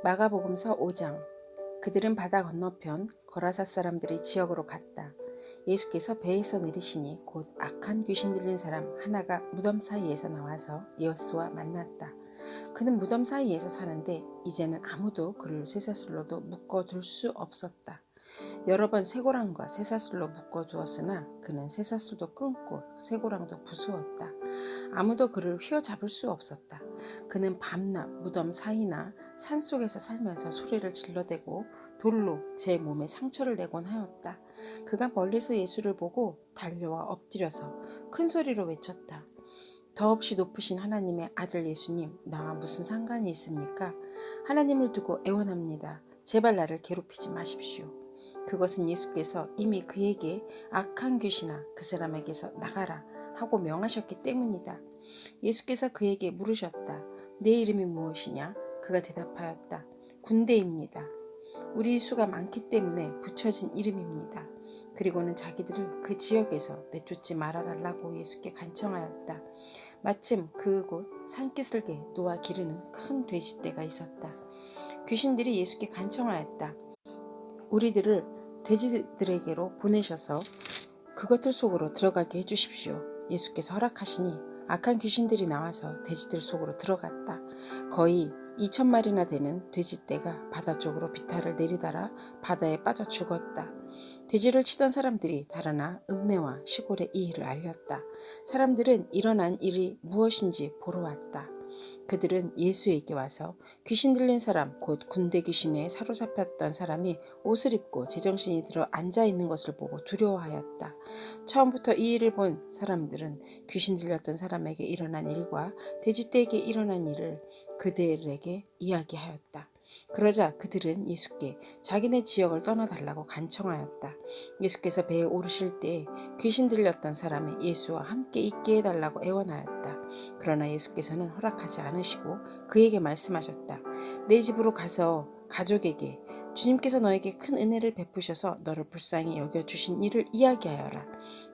마가복음서 5장. 그들은 바다 건너편 거라사 사람들의 지역으로 갔다. 예수께서 배에서 내리시니 곧 악한 귀신 들린 사람 하나가 무덤 사이에서 나와서 예수와 만났다. 그는 무덤 사이에서 사는데 이제는 아무도 그를 쇠사슬로도 묶어둘 수 없었다. 여러 번 쇠고랑과 쇠사슬로 묶어두었으나 그는 쇠사슬도 끊고 쇠고랑도 부수었다. 아무도 그를 휘어잡을 수 없었다. 그는 밤낮 무덤 사이나 산속에서 살면서 소리를 질러대고 돌로 제 몸에 상처를 내곤 하였다. 그가 멀리서 예수를 보고 달려와 엎드려서 큰 소리로 외쳤다. 더없이 높으신 하나님의 아들 예수님, 나와 무슨 상관이 있습니까? 하나님을 두고 애원합니다. 제발 나를 괴롭히지 마십시오. 그것은 예수께서 이미 그에게 악한 귀신아 그 사람에게서 나가라 하고 명하셨기 때문이다. 예수께서 그에게 물으셨다. 내 이름이 무엇이냐? 그가 대답하였다. 군대입니다. 우리 수가 많기 때문에 붙여진 이름입니다. 그리고는 자기들을 그 지역에서 내쫓지 말아달라고 예수께 간청하였다. 마침 그곳 산기슭에 놓아 기르는 큰 돼지떼가 있었다. 귀신들이 예수께 간청하였다. 우리들을 돼지들에게로 보내셔서 그것들 속으로 들어가게 해주십시오. 예수께서 허락하시니 악한 귀신들이 나와서 돼지들 속으로 들어갔다. 거의 2,000마리나 되는 돼지떼가 바다 쪽으로 비탈을 내리달아 바다에 빠져 죽었다. 돼지를 치던 사람들이 달아나 읍내와 시골에 이 일을 알렸다. 사람들은 일어난 일이 무엇인지 보러 왔다. 그들은 예수에게 와서 귀신 들린 사람 곧 군대 귀신에 사로잡혔던 사람이 옷을 입고 제정신이 들어 앉아 있는 것을 보고 두려워하였다. 처음부터 이 일을 본 사람들은 귀신 들렸던 사람에게 일어난 일과 돼지떼에게 일어난 일을 그들에게 이야기하였다. 그러자 그들은 예수께 자기네 지역을 떠나달라고 간청하였다. 예수께서 배에 오르실 때 귀신 들렸던 사람이 예수와 함께 있게 해달라고 애원하였다. 그러나 예수께서는 허락하지 않으시고 그에게 말씀하셨다. 내 집으로 가서 가족에게 주님께서 너에게 큰 은혜를 베푸셔서 너를 불쌍히 여겨주신 일을 이야기하여라.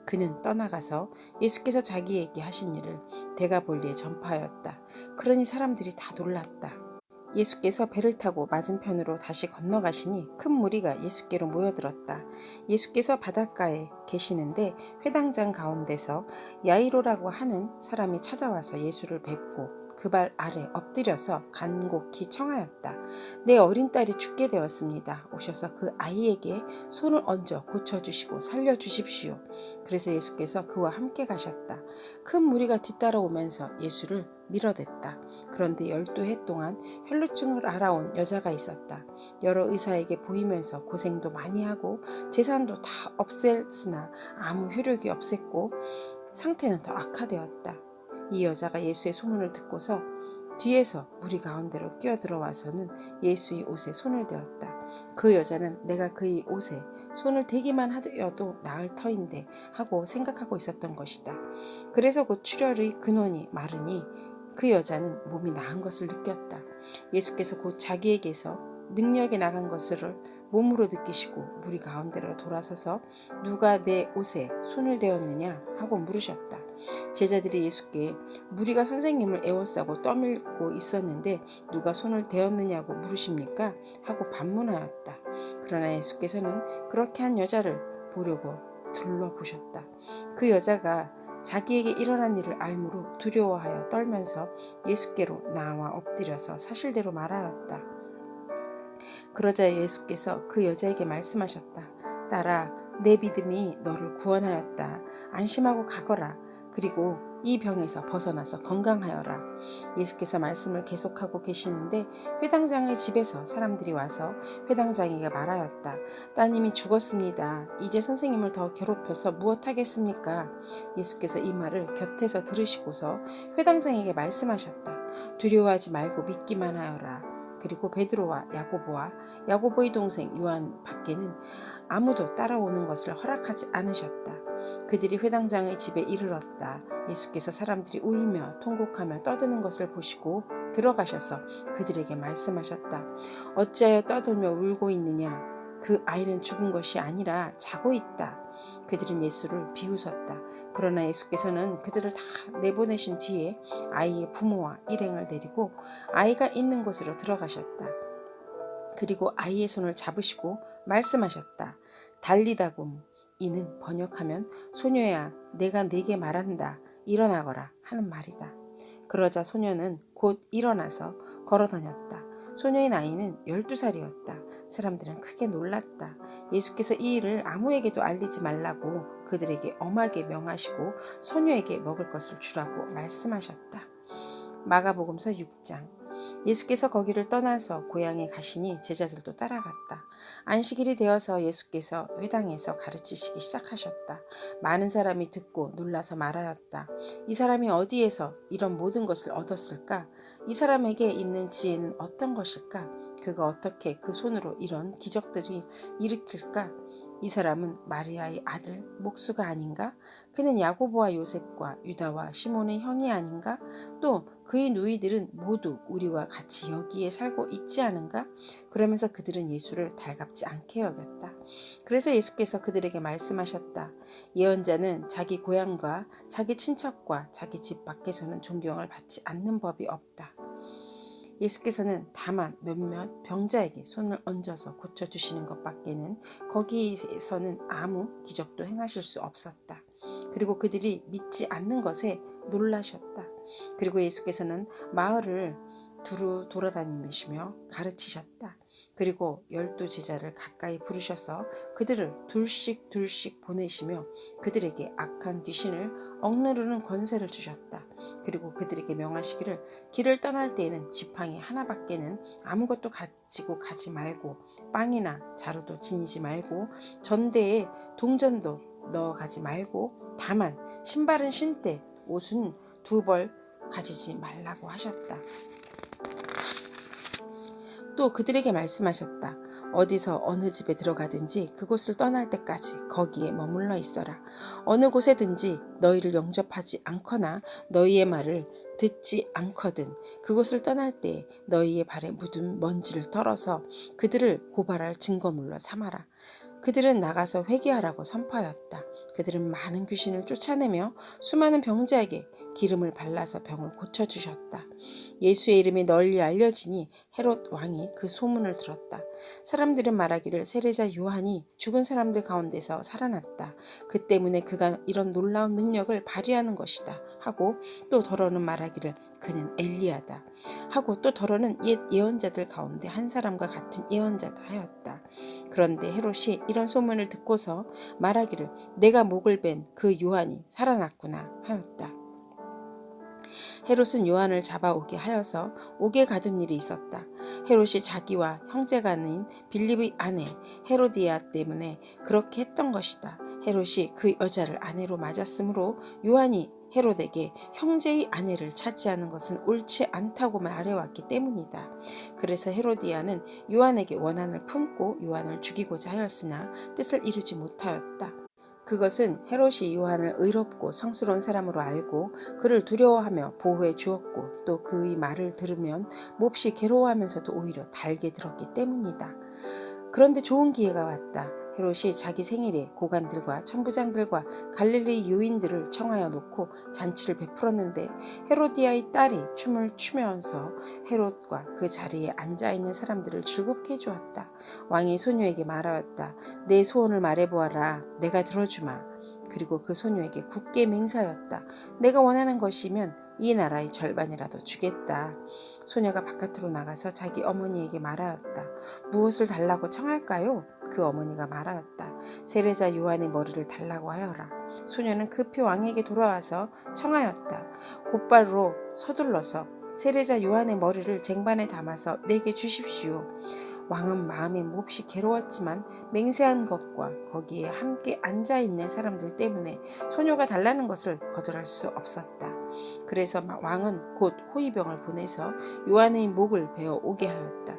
그는 떠나가서 예수께서 자기에게 하신 일을 데가볼리에 전파하였다. 그러니 사람들이 다 놀랐다. 예수께서 배를 타고 맞은편으로 다시 건너가시니 큰 무리가 예수께로 모여들었다. 예수께서 바닷가에 계시는데 회당장 가운데서 야이로라고 하는 사람이 찾아와서 예수를 뵙고 그 발 아래 엎드려서 간곡히 청하였다. 내 어린 딸이 죽게 되었습니다. 오셔서 그 아이에게 손을 얹어 고쳐주시고 살려주십시오. 그래서 예수께서 그와 함께 가셨다. 큰 무리가 뒤따라오면서 예수를 밀어댔다. 그런데 12해 동안 혈루증을 앓아온 여자가 있었다. 여러 의사에게 보이면서 고생도 많이 하고 재산도 다 없앴으나 아무 효력이 없었고 상태는 더 악화되었다. 이 여자가 예수의 소문을 듣고서 뒤에서 무리 가운데로 끼어들어와서는 예수의 옷에 손을 대었다. 그 여자는 내가 그의 옷에 손을 대기만 하여도 나을 터인데 하고 생각하고 있었던 것이다. 그래서 곧 출혈의 근원이 마르니 그 여자는 몸이 나은 것을 느꼈다. 예수께서 곧 자기에게서 능력이 나간 것을 몸으로 느끼시고 무리 가운데로 돌아서서 누가 내 옷에 손을 대었느냐 하고 물으셨다. 제자들이 예수께 무리가 선생님을 애워싸고 떠밀고 있었는데 누가 손을 대었느냐고 물으십니까? 하고 반문하였다. 그러나 예수께서는 그렇게 한 여자를 보려고 둘러보셨다. 그 여자가 자기에게 일어난 일을 알므로 두려워하여 떨면서 예수께로 나와 엎드려서 사실대로 말하였다. 그러자 예수께서 그 여자에게 말씀하셨다. 딸아, 내 믿음이 너를 구원하였다. 안심하고 가거라. 그리고 이 병에서 벗어나서 건강하여라. 예수께서 말씀을 계속하고 계시는데 회당장의 집에서 사람들이 와서 회당장에게 말하였다. 따님이 죽었습니다. 이제 선생님을 더 괴롭혀서 무엇하겠습니까? 예수께서 이 말을 곁에서 들으시고서 회당장에게 말씀하셨다. 두려워하지 말고 믿기만 하여라. 그리고 베드로와 야고보와 야고보의 동생 요한 밖에는 아무도 따라오는 것을 허락하지 않으셨다. 그들이 회당장의 집에 이르렀다. 예수께서 사람들이 울며 통곡하며 떠드는 것을 보시고 들어가셔서 그들에게 말씀하셨다. 어찌하여 떠들며 울고 있느냐? 그 아이는 죽은 것이 아니라 자고 있다. 그들은 예수를 비웃었다. 그러나 예수께서는 그들을 다 내보내신 뒤에 아이의 부모와 일행을 데리고 아이가 있는 곳으로 들어가셨다. 그리고 아이의 손을 잡으시고 말씀하셨다. 달리다굼. 이는 번역하면 소녀야 내가 네게 말한다. 일어나거라 하는 말이다. 그러자 소녀는 곧 일어나서 걸어다녔다. 소녀의 나이는 12살이었다. 사람들은 크게 놀랐다. 예수께서 이 일을 아무에게도 알리지 말라고 그들에게 엄하게 명하시고 소녀에게 먹을 것을 주라고 말씀하셨다. 마가복음서 6장. 예수께서 거기를 떠나서 고향에 가시니 제자들도 따라갔다. 안식일이 되어서 예수께서 회당에서 가르치시기 시작하셨다. 많은 사람이 듣고 놀라서 말하였다. 이 사람이 어디에서 이런 모든 것을 얻었을까? 이 사람에게 있는 지혜는 어떤 것일까? 그가 어떻게 그 손으로 이런 기적들이 일으킬까? 이 사람은 마리아의 아들 목수가 아닌가? 그는 야고보와 요셉과 유다와 시몬의 형이 아닌가? 또 그의 누이들은 모두 우리와 같이 여기에 살고 있지 않은가? 그러면서 그들은 예수를 달갑지 않게 여겼다. 그래서 예수께서 그들에게 말씀하셨다. 예언자는 자기 고향과 자기 친척과 자기 집 밖에서는 존경을 받지 않는 법이 없다. 예수께서는 다만 몇몇 병자에게 손을 얹어서 고쳐주시는 것밖에는 거기에서는 아무 기적도 행하실 수 없었다. 그리고 그들이 믿지 않는 것에 놀라셨다. 그리고 예수께서는 마을을 두루 돌아다니시며 가르치셨다. 그리고 12제자를 가까이 부르셔서 그들을 둘씩 보내시며 그들에게 악한 귀신을 억누르는 권세를 주셨다. 그리고 그들에게 명하시기를 길을 떠날 때에는 지팡이 하나밖에는 아무것도 가지고 가지 말고 빵이나 자루도 지니지 말고 전대에 동전도 넣어가지 말고 다만 신발은 신되 옷은 2벌 가지지 말라고 하셨다. 또 그들에게 말씀하셨다. 어디서 어느 집에 들어가든지 그곳을 떠날 때까지 거기에 머물러 있어라. 어느 곳에든지 너희를 영접하지 않거나 너희의 말을 듣지 않거든 그곳을 떠날 때 너희의 발에 묻은 먼지를 털어서 그들을 고발할 증거물로 삼아라. 그들은 나가서 회개하라고 선포하였다. 그들은 많은 귀신을 쫓아내며 수많은 병자에게 기름을 발라서 병을 고쳐주셨다. 예수의 이름이 널리 알려지니 헤롯 왕이 그 소문을 들었다. 사람들은 말하기를 세례자 요한이 죽은 사람들 가운데서 살아났다. 그 때문에 그가 이런 놀라운 능력을 발휘하는 것이다. 하고 또 더러는 말하기를 그는 엘리야다. 하고 또 더러는 옛 예언자들 가운데 한 사람과 같은 예언자다 하였다. 그런데 헤롯이 이런 소문을 듣고서 말하기를 내가 목을 벤 그 요한이 살아났구나 하였다. 헤롯은 요한을 잡아오게 하여서 옥에 가둔 일이 있었다. 헤롯이 자기와 형제가 아닌 빌립의 아내 헤로디아 때문에 그렇게 했던 것이다. 헤롯이 그 여자를 아내로 맞았으므로 요한이 헤롯에게 형제의 아내를 차지하는 것은 옳지 않다고 말해왔기 때문이다. 그래서 헤로디아는 요한에게 원한을 품고 요한을 죽이고자 하였으나 뜻을 이루지 못하였다. 그것은 헤롯이 요한을 의롭고 성스러운 사람으로 알고 그를 두려워하며 보호해 주었고 또 그의 말을 들으면 몹시 괴로워하면서도 오히려 달게 들었기 때문이다. 그런데 좋은 기회가 왔다. 헤롯이 자기 생일에 고관들과 천부장들과 갈릴리 요인들을 청하여 놓고 잔치를 베풀었는데 헤로디아의 딸이 춤을 추면서 헤롯과 그 자리에 앉아있는 사람들을 즐겁게 해주었다. 왕이 소녀에게 말하였다. 내 소원을 말해보아라. 내가 들어주마. 그리고 그 소녀에게 굳게 맹세하였다. 내가 원하는 것이면 이 나라의 절반이라도 주겠다. 소녀가 바깥으로 나가서 자기 어머니에게 말하였다. 무엇을 달라고 청할까요? 그 어머니가 말하였다. 세례자 요한의 머리를 달라고 하여라. 소녀는 급히 왕에게 돌아와서 청하였다. 곧바로 서둘러서 세례자 요한의 머리를 쟁반에 담아서 내게 주십시오. 왕은 마음이 몹시 괴로웠지만 맹세한 것과 거기에 함께 앉아있는 사람들 때문에 소녀가 달라는 것을 거절할 수 없었다. 그래서 왕은 곧 호위병을 보내서 요한의 목을 베어 오게 하였다.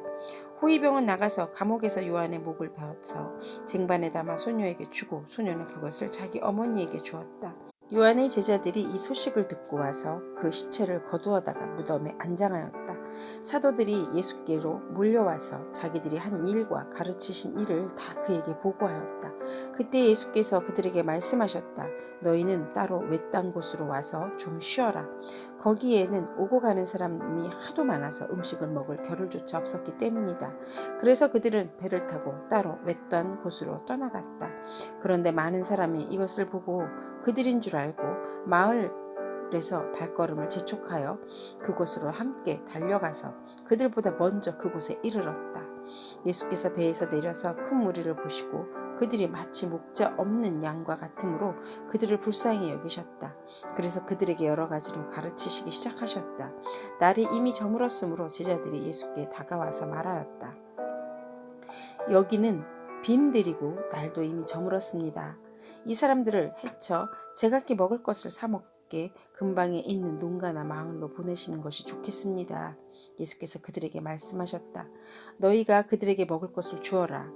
호위병은 나가서 감옥에서 요한의 목을 베어서 쟁반에 담아 소녀에게 주고 소녀는 그것을 자기 어머니에게 주었다. 요한의 제자들이 이 소식을 듣고 와서 그 시체를 거두어다가 무덤에 안장하였다. 사도들이 예수께로 몰려와서 자기들이 한 일과 가르치신 일을 다 그에게 보고하였다. 그때 예수께서 그들에게 말씀하셨다. 너희는 따로 외딴 곳으로 와서 좀 쉬어라. 거기에는 오고 가는 사람이 하도 많아서 음식을 먹을 겨를조차 없었기 때문이다. 그래서 그들은 배를 타고 따로 외딴 곳으로 떠나갔다. 그런데 많은 사람이 이것을 보고 그들인 줄 알고 마을에서 발걸음을 재촉하여 그곳으로 함께 달려가서 그들보다 먼저 그곳에 이르렀다. 예수께서 배에서 내려서 큰 무리를 보시고 그들이 마치 목자 없는 양과 같으므로 그들을 불쌍히 여기셨다. 그래서 그들에게 여러 가지로 가르치시기 시작하셨다. 날이 이미 저물었으므로 제자들이 예수께 다가와서 말하였다. 여기는 빈들이고 날도 이미 저물었습니다. 이 사람들을 해쳐 제각기 먹을 것을 사 먹게 근방에 있는 농가나 마을로 보내시는 것이 좋겠습니다. 예수께서 그들에게 말씀하셨다. 너희가 그들에게 먹을 것을 주어라.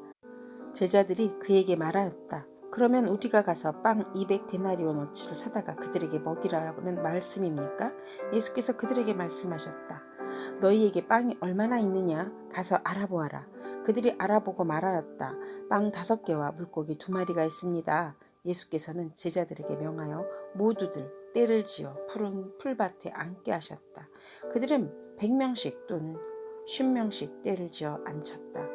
제자들이 그에게 말하였다. 그러면 우리가 가서 빵 200데나리온어치를 사다가 그들에게 먹이라는 말씀입니까? 예수께서 그들에게 말씀하셨다. 너희에게 빵이 얼마나 있느냐? 가서 알아보아라. 그들이 알아보고 말하였다. 빵 5개와 물고기 2마리가 있습니다. 예수께서는 제자들에게 명하여 모두들 떼를 지어 푸른 풀밭에 앉게 하셨다. 그들은 100명씩 또는 50명씩 떼를 지어 앉혔다.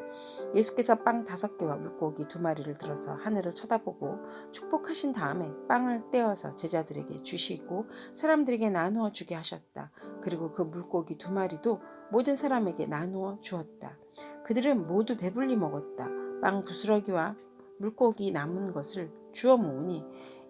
예수께서 빵 5개와 물고기 2마리를 들어서 하늘을 쳐다보고 축복하신 다음에 빵을 떼어서 제자들에게 주시고 사람들에게 나누어 주게 하셨다. 그리고 그 물고기 2마리도 모든 사람에게 나누어 주었다. 그들은 모두 배불리 먹었다. 빵 부스러기와 물고기 남은 것을 주워 모으니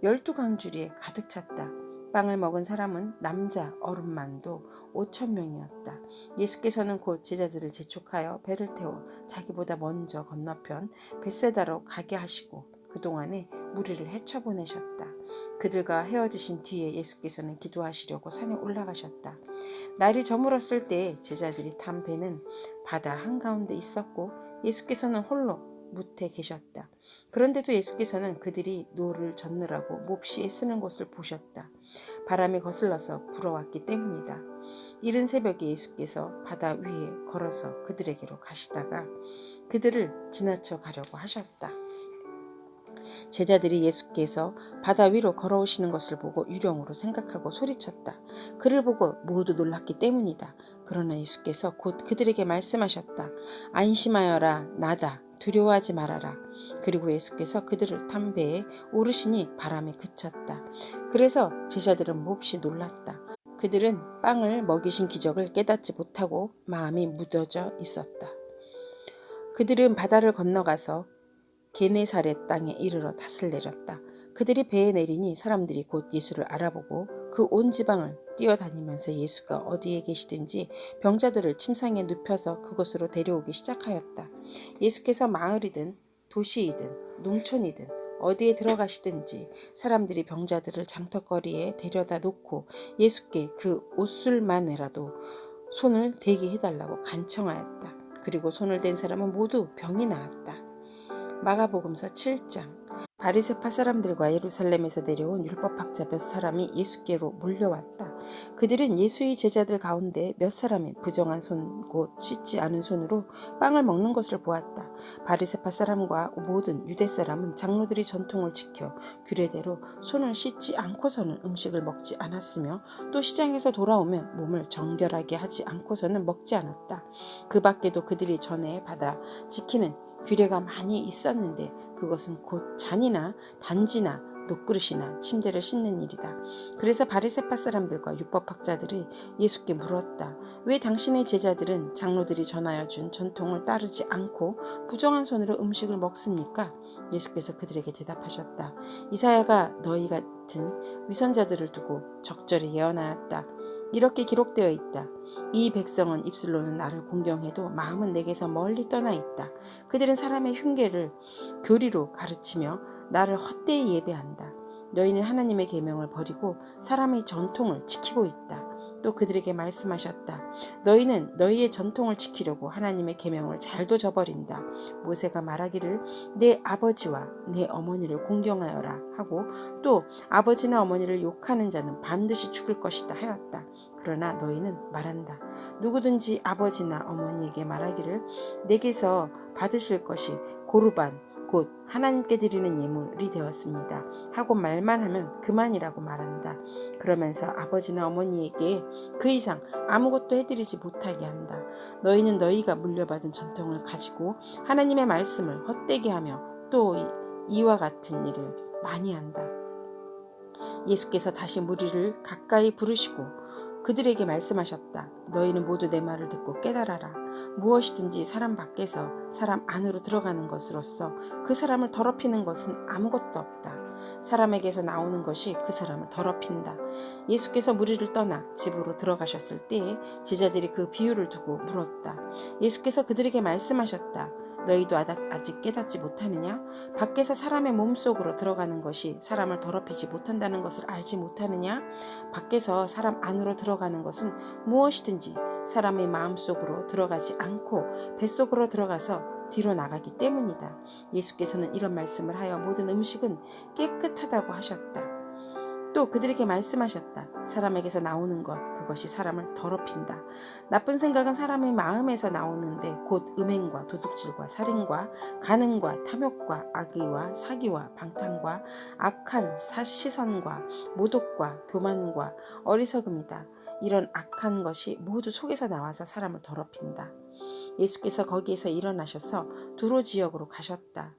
12강주리에 가득 찼다. 빵을 먹은 사람은 남자 어른만도 5,000명이었다. 예수께서는 곧 제자들을 재촉하여 배를 태워 자기보다 먼저 건너편 벳세다로 가게 하시고 그동안에 무리를 헤쳐보내셨다. 그들과 헤어지신 뒤에 예수께서는 기도하시려고 산에 올라가셨다. 날이 저물었을 때 제자들이 탄 배는 바다 한가운데 있었고 예수께서는 홀로 뭇에 계셨다. 그런데도 예수께서는 그들이 노를 젓느라고 몹시 애쓰는 것을 보셨다. 바람이 거슬러서 불어왔기 때문이다. 이른 새벽에 예수께서 바다 위에 걸어서 그들에게로 가시다가 그들을 지나쳐 가려고 하셨다. 제자들이 예수께서 바다 위로 걸어오시는 것을 보고 유령으로 생각하고 소리쳤다. 그를 보고 모두 놀랐기 때문이다. 그러나 예수께서 곧 그들에게 말씀하셨다. 안심하여라, 나다. 두려워하지 말아라. 그리고 예수께서 그들을 탄 배에 오르시니 바람이 그쳤다. 그래서 제자들은 몹시 놀랐다. 그들은 빵을 먹이신 기적을 깨닫지 못하고 마음이 무뎌져 있었다. 그들은 바다를 건너가서 게네사렛 땅에 이르러 닷을 내렸다. 그들이 배에 내리니 사람들이 곧 예수를 알아보고 그 온 지방을 뛰어다니면서 예수가 어디에 계시든지 병자들을 침상에 눕혀서 그곳으로 데려오기 시작하였다. 예수께서 마을이든 도시이든 농촌이든 어디에 들어가시든지 사람들이 병자들을 장터거리에 데려다 놓고 예수께 그 옷술만이라도 손을 대게 해달라고 간청하였다. 그리고 손을 댄 사람은 모두 병이 나았다. 마가복음서 7장. 바리새파 사람들과 예루살렘에서 내려온 율법학자 몇 사람이 예수께로 몰려왔다. 그들은 예수의 제자들 가운데 몇 사람이 부정한 손 곧 씻지 않은 손으로 빵을 먹는 것을 보았다. 바리새파 사람과 모든 유대 사람은 장로들이 전통을 지켜 규례대로 손을 씻지 않고서는 음식을 먹지 않았으며 또 시장에서 돌아오면 몸을 정결하게 하지 않고서는 먹지 않았다. 그 밖에도 그들이 전에 받아 지키는 규례가 많이 있었는데 그것은 곧 잔이나 단지나 녹그릇이나 침대를 씻는 일이다. 그래서 바리새파 사람들과 율법학자들이 예수께 물었다. 왜 당신의 제자들은 장로들이 전하여 준 전통을 따르지 않고 부정한 손으로 음식을 먹습니까? 예수께서 그들에게 대답하셨다. 이사야가 너희 같은 위선자들을 두고 적절히 예언하였다. 이렇게 기록되어 있다. 이 백성은 입술로는 나를 공경해도 마음은 내게서 멀리 떠나 있다. 그들은 사람의 흉계를 교리로 가르치며 나를 헛되이 예배한다. 너희는 하나님의 계명을 버리고 사람의 전통을 지키고 있다. 또 그들에게 말씀하셨다. 너희는 너희의 전통을 지키려고 하나님의 계명을 잘도 저버린다. 모세가 말하기를 내 아버지와 내 어머니를 공경하여라 하고 또 아버지나 어머니를 욕하는 자는 반드시 죽을 것이다 하였다. 그러나 너희는 말한다. 누구든지 아버지나 어머니에게 말하기를 내게서 받으실 것이 고르반 곧 하나님께 드리는 예물이 되었습니다 하고 말만 하면 그만이라고 말한다. 그러면서 아버지나 어머니에게 그 이상 아무것도 해드리지 못하게 한다. 너희는 너희가 물려받은 전통을 가지고 하나님의 말씀을 헛되게 하며 또 이와 같은 일을 많이 한다. 예수께서 다시 무리를 가까이 부르시고 그들에게 말씀하셨다. 너희는 모두 내 말을 듣고 깨달아라. 무엇이든지 사람 밖에서 사람 안으로 들어가는 것으로서 그 사람을 더럽히는 것은 아무것도 없다. 사람에게서 나오는 것이 그 사람을 더럽힌다. 예수께서 무리를 떠나 집으로 들어가셨을 때에 제자들이 그 비유를 두고 물었다. 예수께서 그들에게 말씀하셨다. 너희도 아직 깨닫지 못하느냐? 밖에서 사람의 몸속으로 들어가는 것이 사람을 더럽히지 못한다는 것을 알지 못하느냐? 밖에서 사람 안으로 들어가는 것은 무엇이든지 사람의 마음속으로 들어가지 않고 뱃속으로 들어가서 뒤로 나가기 때문이다. 예수께서는 이런 말씀을 하여 모든 음식은 깨끗하다고 하셨다. 또 그들에게 말씀하셨다. 사람에게서 나오는 것, 그것이 사람을 더럽힌다. 나쁜 생각은 사람의 마음에서 나오는데 곧 음행과 도둑질과 살인과 간음과 탐욕과 악의와 사기와 방탕과 악한 시선과 모독과 교만과 어리석음이다. 이런 악한 것이 모두 속에서 나와서 사람을 더럽힌다. 예수께서 거기에서 일어나셔서 두로 지역으로 가셨다.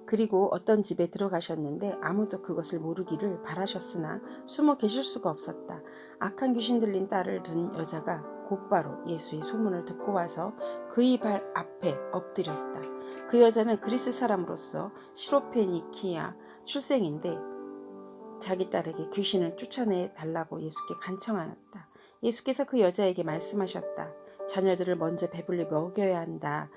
그리고 어떤 집에 들어가셨는데 아무도 그것을 모르기를 바라셨으나 숨어 계실 수가 없었다. 악한 귀신 들린 딸을 둔 여자가 곧바로 예수의 소문을 듣고 와서 그의 발 앞에 엎드렸다. 그 여자는 그리스 사람으로서 시로페니키아 출생인데 자기 딸에게 귀신을 쫓아내 달라고 예수께 간청하였다. 예수께서 그 여자에게 말씀하셨다. 자녀들을 먼저 배불리 먹여야 한다.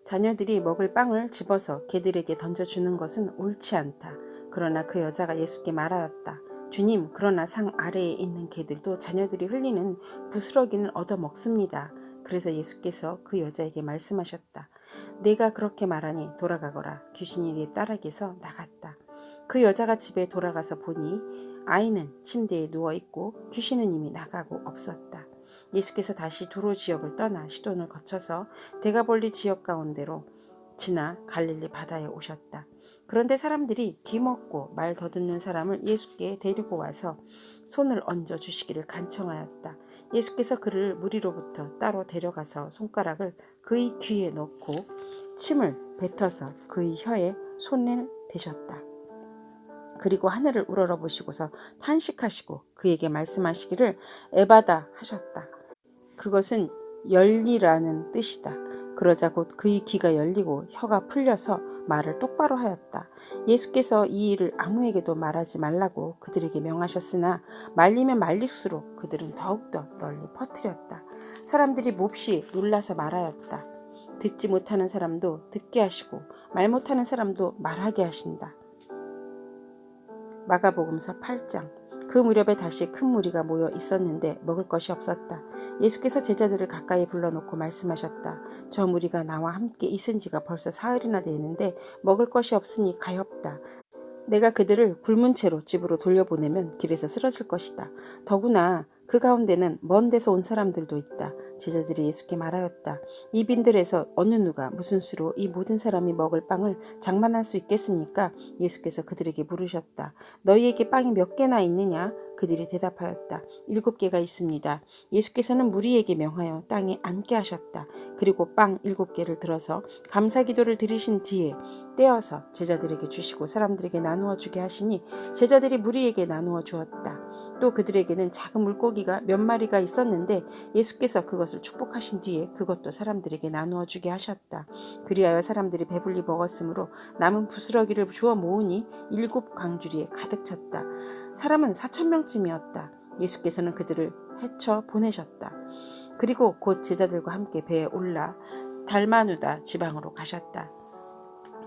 자녀들이 먹을 빵을 집어서 개들에게 던져주는 것은 옳지 않다. 그러나 그 여자가 예수께 말하였다. 주님, 그러나 상 아래에 있는 개들도 자녀들이 흘리는 부스러기는 얻어먹습니다. 그래서 예수께서 그 여자에게 말씀하셨다. 내가 그렇게 말하니 돌아가거라. 귀신이 네 딸에게서 나갔다. 그 여자가 집에 돌아가서 보니 아이는 침대에 누워있고 귀신은 이미 나가고 없었다. 예수께서 다시 두로 지역을 떠나 시돈을 거쳐서 데가볼리 지역 가운데로 지나 갈릴리 바다에 오셨다. 그런데 사람들이 귀먹고 말 더듬는 사람을 예수께 데리고 와서 손을 얹어 주시기를 간청하였다. 예수께서 그를 무리로부터 따로 데려가서 손가락을 그의 귀에 넣고 침을 뱉어서 그의 혀에 손을 대셨다. 그리고 하늘을 우러러보시고서 탄식하시고 그에게 말씀하시기를 에바다 하셨다. 그것은 열리라는 뜻이다. 그러자 곧 그의 귀가 열리고 혀가 풀려서 말을 똑바로 하였다. 예수께서 이 일을 아무에게도 말하지 말라고 그들에게 명하셨으나 말리면 말릴수록 그들은 더욱더 널리 퍼뜨렸다. 사람들이 몹시 놀라서 말하였다. 듣지 못하는 사람도 듣게 하시고 말 못하는 사람도 말하게 하신다. 마가복음서 8장. 그 무렵에 다시 큰 무리가 모여 있었는데 먹을 것이 없었다. 예수께서 제자들을 가까이 불러놓고 말씀하셨다. 저 무리가 나와 함께 있은 지가 벌써 사흘이나 되는데 먹을 것이 없으니 가엾다. 내가 그들을 굶은 채로 집으로 돌려보내면 길에서 쓰러질 것이다. 더구나 그 가운데는 먼 데서 온 사람들도 있다. 제자들이 예수께 말하였다. 이 빈들에서 어느 누가 무슨 수로 이 모든 사람이 먹을 빵을 장만할 수 있겠습니까? 예수께서 그들에게 물으셨다. 너희에게 빵이 몇 개나 있느냐? 그들이 대답하였다. 7개가 있습니다. 예수께서는 무리에게 명하여 땅에 앉게 하셨다. 그리고 빵 7개를 들어서 감사기도를 드리신 뒤에 떼어서 제자들에게 주시고 사람들에게 나누어 주게 하시니 제자들이 무리에게 나누어 주었다. 또 그들에게는 작은 물고기가 몇 마리가 있었는데 예수께서 그것을 축복하신 뒤에 그것도 사람들에게 나누어 주게 하셨다. 그리하여 사람들이 배불리 먹었으므로 남은 부스러기를 주워 모으니 7 광주리에 가득 찼다. 사람은 4,000명쯤이었다. 예수께서는 그들을 헤쳐 보내셨다. 그리고 곧 제자들과 함께 배에 올라 달마누다 지방으로 가셨다.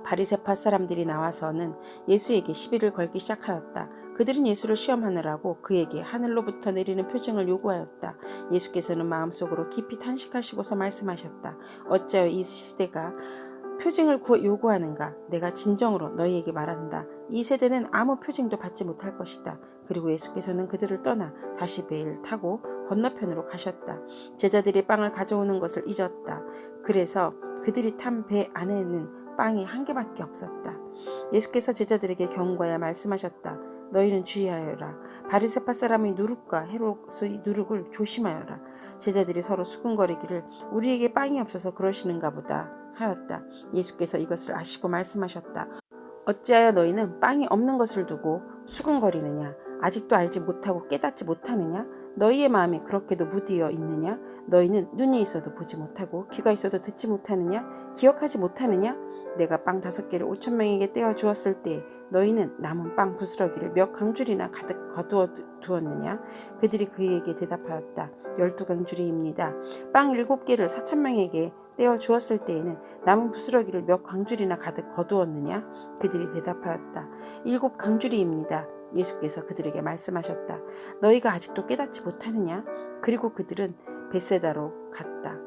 바리새파 사람들이 나와서는 예수에게 시비를 걸기 시작하였다. 그들은 예수를 시험하느라고 그에게 하늘로부터 내리는 표징을 요구하였다. 예수께서는 마음속으로 깊이 탄식하시고서 말씀하셨다. 어찌하여 이 시대가 표징을 요구하는가? 내가 진정으로 너희에게 말한다. 이 세대는 아무 표징도 받지 못할 것이다. 그리고 예수께서는 그들을 떠나 다시 배를 타고 건너편으로 가셨다. 제자들이 빵을 가져오는 것을 잊었다. 그래서 그들이 탄 배 안에는 빵이 한 개밖에 없었다. 예수께서 제자들에게 경고하여 말씀하셨다. 너희는 주의하여라. 바리새파 사람의 누룩과 헤롯의 누룩을 조심하여라. 제자들이 서로 수군거리기를 우리에게 빵이 없어서 그러시는가 보다 하였다. 예수께서 이것을 아시고 말씀하셨다. 어찌하여 너희는 빵이 없는 것을 두고 수군거리느냐? 아직도 알지 못하고 깨닫지 못하느냐? 너희의 마음이 그렇게도 무디어 있느냐? 너희는 눈이 있어도 보지 못하고 귀가 있어도 듣지 못하느냐? 기억하지 못하느냐? 내가 빵 5개를 5,000명에게 떼어 주었을 때 너희는 남은 빵 부스러기를 몇 강줄이나 가득 거두어 두었느냐? 그들이 그에게 대답하였다. 12강줄이입니다. 빵 7개를 4,000명에게 떼어 주었을 때에는 남은 부스러기를 몇 강줄이나 가득 거두었느냐? 그들이 대답하였다. 7강줄이입니다. 예수께서 그들에게 말씀하셨다. 너희가 아직도 깨닫지 못하느냐? 그리고 그들은 벳세다로 갔다.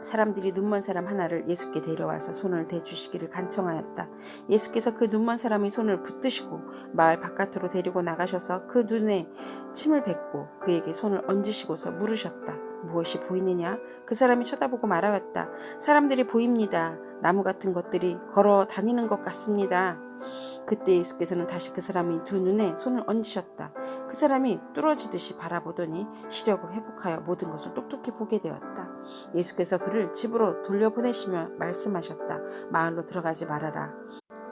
사람들이 눈먼 사람 하나를 예수께 데려와서 손을 대주시기를 간청하였다. 예수께서 그 눈먼 사람의 손을 붙드시고 마을 바깥으로 데리고 나가셔서 그 눈에 침을 뱉고 그에게 손을 얹으시고서 물으셨다. 무엇이 보이느냐? 그 사람이 쳐다보고 말하였다. 사람들이 보입니다. 나무 같은 것들이 걸어 다니는 것 같습니다. 그때 예수께서는 다시 그 사람의 두 눈에 손을 얹으셨다. 그 사람이 뚫어지듯이 바라보더니 시력을 회복하여 모든 것을 똑똑히 보게 되었다. 예수께서 그를 집으로 돌려보내시며 말씀하셨다. 마을로 들어가지 말아라.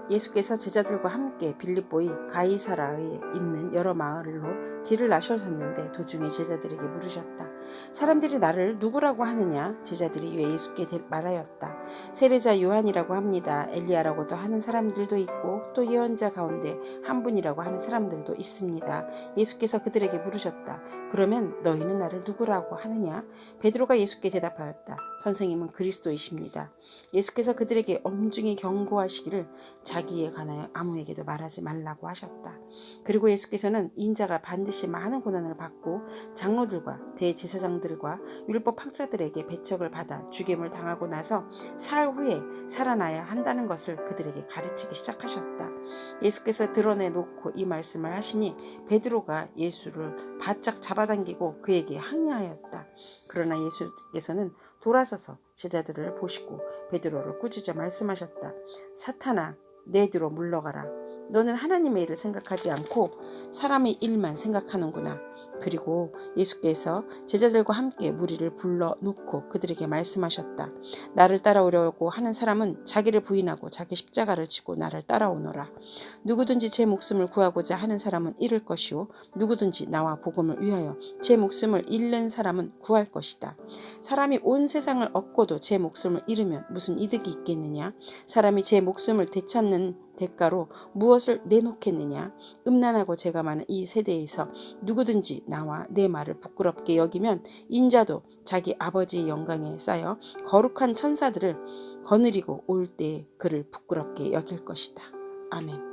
예수께서 제자들과 함께 빌립보의 가이사라에 있는 여러 마을로 길을 나셔셨는데 도중에 제자들에게 물으셨다. 사람들이 나를 누구라고 하느냐? 제자들이 왜 예수께 말하였다. 세례자 요한이라고 합니다. 엘리야라고도 하는 사람들도 있고 또 예언자 가운데 한 분이라고 하는 사람들도 있습니다. 예수께서 그들에게 물으셨다. 그러면 너희는 나를 누구라고 하느냐? 베드로가 예수께 대답하였다. 선생님은 그리스도이십니다. 예수께서 그들에게 엄중히 경고하시기를 자기에 관하여 아무에게도 말하지 말라고 하셨다. 그리고 예수께서는 인자가 반드시 많은 고난을 받고 장로들과 대제사장들과 율법 학자들에게 배척을 받아 죽임을 당하고 나서 사흘 후에 살아나야 한다는 것을 그들에게 가르치기 시작하셨다. 예수께서 드러내놓고 이 말씀을 하시니 베드로가 예수를 바짝 잡아당기고 그에게 항의하였다. 그러나 예수께서는 돌아서서 제자들을 보시고 베드로를 꾸짖어 말씀하셨다. 사탄아, 내 뒤로 물러가라. 너는 하나님의 일을 생각하지 않고 사람의 일만 생각하는구나. 그리고 예수께서 제자들과 함께 무리를 불러놓고 그들에게 말씀하셨다. 나를 따라오려고 하는 사람은 자기를 부인하고 자기 십자가를 지고 나를 따라오너라. 누구든지 제 목숨을 구하고자 하는 사람은 잃을 것이요 누구든지 나와 복음을 위하여 제 목숨을 잃는 사람은 구할 것이다. 사람이 온 세상을 얻고도 제 목숨을 잃으면 무슨 이득이 있겠느냐? 사람이 제 목숨을 되찾는 대가로 무엇을 내놓겠느냐? 음란하고 죄가 많은 이 세대에서 누구든지 나와 내 말을 부끄럽게 여기면 인자도 자기 아버지의 영광에 쌓여 거룩한 천사들을 거느리고 올 때에 그를 부끄럽게 여길 것이다. 아멘.